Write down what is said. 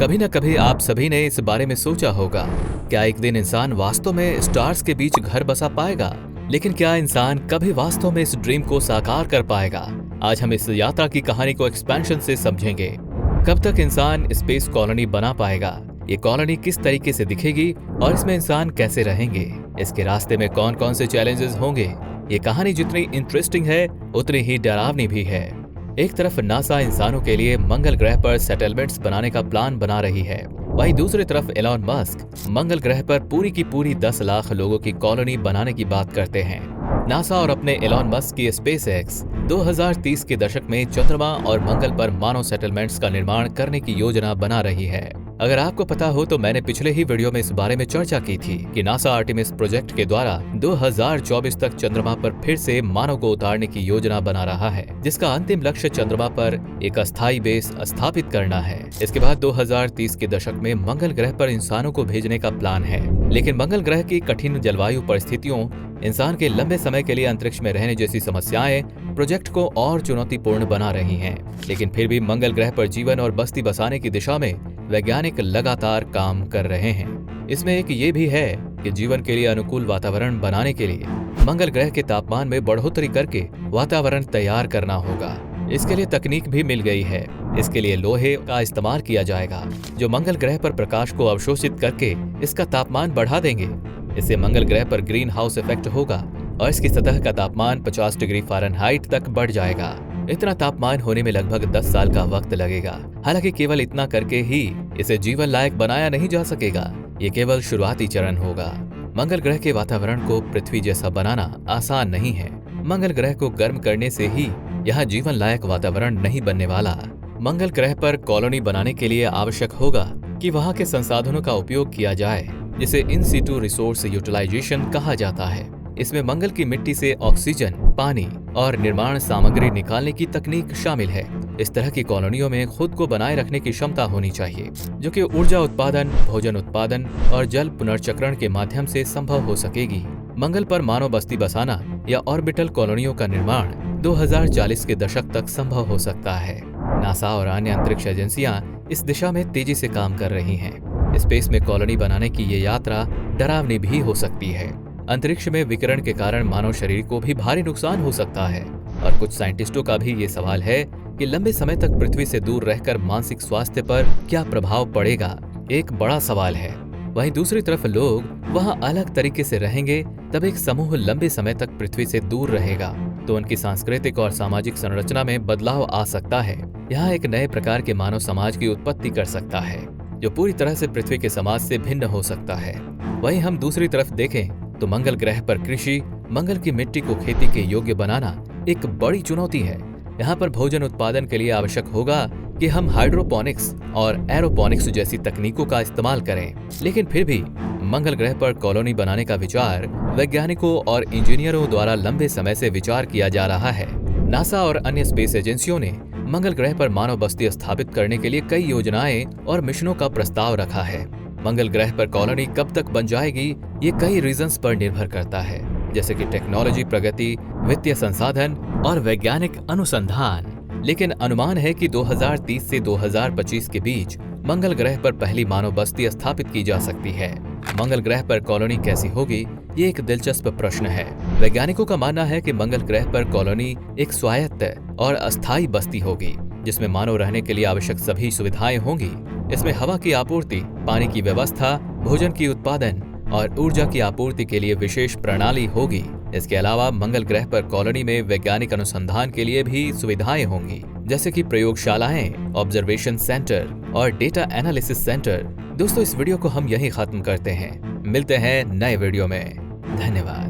कभी न कभी आप सभी ने इस बारे में सोचा होगा, क्या एक दिन इंसान वास्तव में स्टार्स के बीच घर बसा पाएगा? लेकिन क्या इंसान कभी वास्तव में इस ड्रीम को साकार कर पाएगा? आज हम इस यात्रा की कहानी को एक्सपेंशन से समझेंगे। कब तक इंसान स्पेस कॉलोनी बना पाएगा? ये कॉलोनी किस तरीके से दिखेगी और इसमें इंसान कैसे रहेंगे? इसके रास्ते में कौन कौन से चैलेंजेस होंगे? ये कहानी जितनी इंटरेस्टिंग है उतनी ही डरावनी भी है। एक तरफ नासा इंसानों के लिए मंगल ग्रह पर सेटलमेंट्स बनाने का प्लान बना रही है, वहीं दूसरी तरफ एलॉन मस्क मंगल ग्रह पर पूरी की पूरी 10 लाख लोगों की कॉलोनी बनाने की बात करते हैं। नासा और अपने एलॉन मस्क की स्पेसएक्स 2030 के दशक में चंद्रमा और मंगल पर मानव सेटलमेंट्स का निर्माण करने की योजना बना रही है। अगर आपको पता हो तो मैंने पिछले ही वीडियो में इस बारे में चर्चा की थी कि नासा आर्टेमिस प्रोजेक्ट के द्वारा 2024 तक चंद्रमा पर फिर से मानव को उतारने की योजना बना रहा है, जिसका अंतिम लक्ष्य चंद्रमा पर एक अस्थायी बेस स्थापित करना है। इसके बाद 2030 के दशक में मंगल ग्रह पर इंसानों को भेजने का प्लान है, लेकिन मंगल ग्रह की कठिन जलवायु परिस्थितियों, इंसान के लंबे समय के लिए अंतरिक्ष में रहने जैसी समस्याएं प्रोजेक्ट को और चुनौतीपूर्ण बना रही हैं। लेकिन फिर भी मंगल ग्रह पर जीवन और बस्ती बसाने की दिशा में वैज्ञानिक लगातार काम कर रहे हैं। इसमें एक ये भी है कि जीवन के लिए अनुकूल वातावरण बनाने के लिए मंगल ग्रह के तापमान में बढ़ोतरी करके वातावरण तैयार करना होगा। इसके लिए तकनीक भी मिल गई है। इसके लिए लोहे का इस्तेमाल किया जाएगा, जो मंगल ग्रह पर प्रकाश को अवशोषित करके इसका तापमान बढ़ा देंगे। इससे मंगल ग्रह पर ग्रीन हाउस इफेक्ट होगा और इसकी सतह का तापमान 50 डिग्री फ़ारेनहाइट तक बढ़ जाएगा। इतना तापमान होने में लगभग 10 साल का वक्त लगेगा। हालांकि केवल इतना करके ही इसे जीवन लायक बनाया नहीं जा सकेगा। ये केवल शुरुआती चरण होगा। मंगल ग्रह के वातावरण को पृथ्वी जैसा बनाना आसान नहीं है। मंगल ग्रह को गर्म करने से ही यहाँ जीवन लायक वातावरण नहीं बनने वाला। मंगल ग्रह पर कॉलोनी बनाने के लिए आवश्यक होगा कि वहाँ के संसाधनों का उपयोग किया जाए, जिसे इन सीटू रिसोर्स यूटिलाइजेशन कहा जाता है। इसमें मंगल की मिट्टी से ऑक्सीजन, पानी और निर्माण सामग्री निकालने की तकनीक शामिल है। इस तरह की कॉलोनियों में खुद को बनाए रखने की क्षमता होनी चाहिए, जो कि ऊर्जा उत्पादन, भोजन उत्पादन और जल पुनर्चक्रण के माध्यम से संभव हो सकेगी। मंगल पर मानव बस्ती बसाना या ऑर्बिटल कॉलोनियों का निर्माण 2040 के दशक तक संभव हो सकता है। नासा और अन्य अंतरिक्ष एजेंसियां इस दिशा में तेजी से काम कर रही हैं। स्पेस में कॉलोनी बनाने की ये यात्रा डरावनी भी हो सकती है। अंतरिक्ष में विकिरण के कारण मानव शरीर को भी भारी नुकसान हो सकता है और कुछ साइंटिस्टों का भी ये सवाल है कि लंबे समय तक पृथ्वी से दूर रहकर मानसिक स्वास्थ्य पर क्या प्रभाव पड़ेगा। एक बड़ा सवाल है। वहीं दूसरी तरफ लोग वहां अलग तरीके से रहेंगे, तब एक समूह लंबे समय तक पृथ्वी से दूर रहेगा तो उनकी सांस्कृतिक और सामाजिक संरचना में बदलाव आ सकता है। यहाँ एक नए प्रकार के मानव समाज की उत्पत्ति कर सकता है, जो पूरी तरह से पृथ्वी के समाज से भिन्न हो सकता है। वहीं हम दूसरी तरफ देखें तो मंगल ग्रह पर कृषि, मंगल की मिट्टी को खेती के योग्य बनाना एक बड़ी चुनौती है। यहाँ पर भोजन उत्पादन के लिए आवश्यक होगा कि हम हाइड्रोपोनिक्स और एरोपोनिक्स जैसी तकनीकों का इस्तेमाल करें। लेकिन फिर भी मंगल ग्रह पर कॉलोनी बनाने का विचार वैज्ञानिकों और इंजीनियरों द्वारा लंबे समय से विचार किया जा रहा है। नासा और अन्य स्पेस एजेंसियों ने मंगल ग्रह पर मानव बस्ती स्थापित करने के लिए कई योजनाएं और मिशनों का प्रस्ताव रखा है। मंगल ग्रह पर कॉलोनी कब तक बन जाएगी, ये कई रीजंस पर निर्भर करता है, जैसे कि टेक्नोलॉजी प्रगति, वित्तीय संसाधन और वैज्ञानिक अनुसंधान। लेकिन अनुमान है कि 2030 से 2025 के बीच मंगल ग्रह पर पहली मानव बस्ती स्थापित की जा सकती है। मंगल ग्रह पर कॉलोनी कैसी होगी, ये एक दिलचस्प प्रश्न है। वैज्ञानिकों का मानना है कि मंगल ग्रह पर कॉलोनी एक स्वायत्त और अस्थायी बस्ती होगी, जिसमें मानव रहने के लिए आवश्यक सभी सुविधाएं होंगी। इसमें हवा की आपूर्ति, पानी की व्यवस्था, भोजन की उत्पादन और ऊर्जा की आपूर्ति के लिए विशेष प्रणाली होगी। इसके अलावा मंगल ग्रह पर कॉलोनी में वैज्ञानिक अनुसंधान के लिए भी सुविधाएं होंगी, जैसे कि प्रयोगशालाएं, ऑब्जर्वेशन सेंटर और डेटा एनालिसिस सेंटर। दोस्तों, इस वीडियो को हम यहीं खत्म करते हैं। मिलते हैं नए वीडियो में। धन्यवाद।